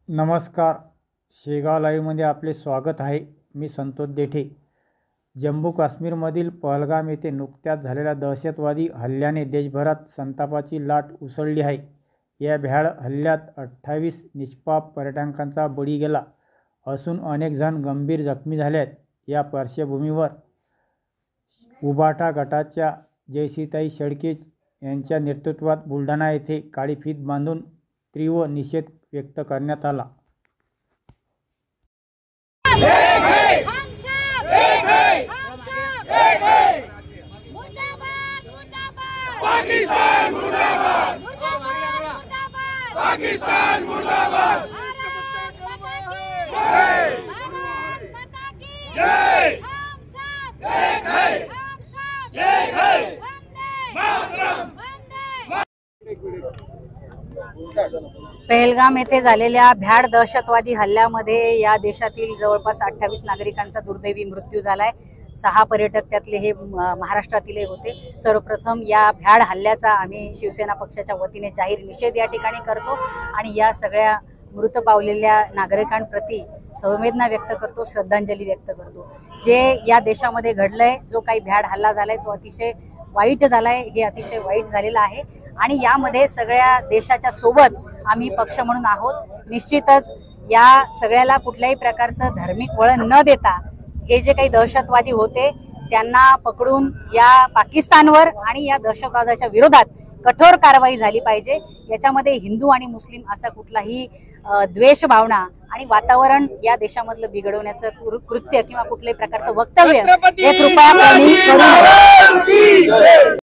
नमस्कार. शेगाव लाईव्हमध्ये आपले स्वागत आहे. मी संतोष देठे. जम्मू काश्मीरमधील पहलगाम येथे नुकत्याच झालेल्या दहशतवादी हल्ल्याने देशभरात संतापाची लाट उसळली आहे. या भ्याड हल्ल्यात 28 निष्पाप पर्यटकांचा बळी गेला असून अनेक जण गंभीर जखमी झाले आहेत. या पार्श्वभूमीवर उभाटा गटाच्या जयश्रीताई शेळके यांच्या नेतृत्वात बुलढाणा येथे काळी फीत बांधून तीव्र निषेध व्यक्त करण्यात आला. पाकिस्तान मुर्दाबाद, पाकिस्तान मुर्दाबाद, जय जय एक है, एक है मातरम. पहलगाम येथे झालेल्या भ्याड दहशतवादी हल्ल्यामध्ये या देशातील जवळपास 28 नागरिकांचा दुर्दैवी मृत्यू झालाय. 6 पर्यटक त्यातले हे महाराष्ट्रातील होते. सर्वप्रथम या भ्याड हल्ल्याचा आम्ही शिवसेना पक्षाच्या वतीने जाहीर निषेध या ठिकाणी करतो आणि या सगळ्या मृत पावलेल्या नागरिकांप्रती संवेदना व्यक्त करतो, श्रद्धांजली व्यक्त करतो. जे या देशामध्ये घडलंय, जो काही भ्याड हल्ला झालाय तो अतिशय वाईट झालाय. हे अतिशय वाईट झालेलं आहे आणि यामध्ये सगळ्या देशाच्या सोबत आम्ही पक्ष म्हणून आहोत. निश्चितच या सगळ्याला कुठल्याही प्रकारचं धार्मिक वळण न देता हे जे काही दहशतवादी होते त्यांना पकडून या पाकिस्तानवर आणि या दहशतवादाच्या विरोधात कठोर कारवाई झाली पाहिजे. याच्यामध्ये हिंदू आणि मुस्लिम असा कुठलाही द्वेष भावना आणि वातावरण या देशामधलं बिघडवण्याचं कृत्य किंवा कुठल्याही प्रकारचं वक्तव्य हे कृपया करू नये.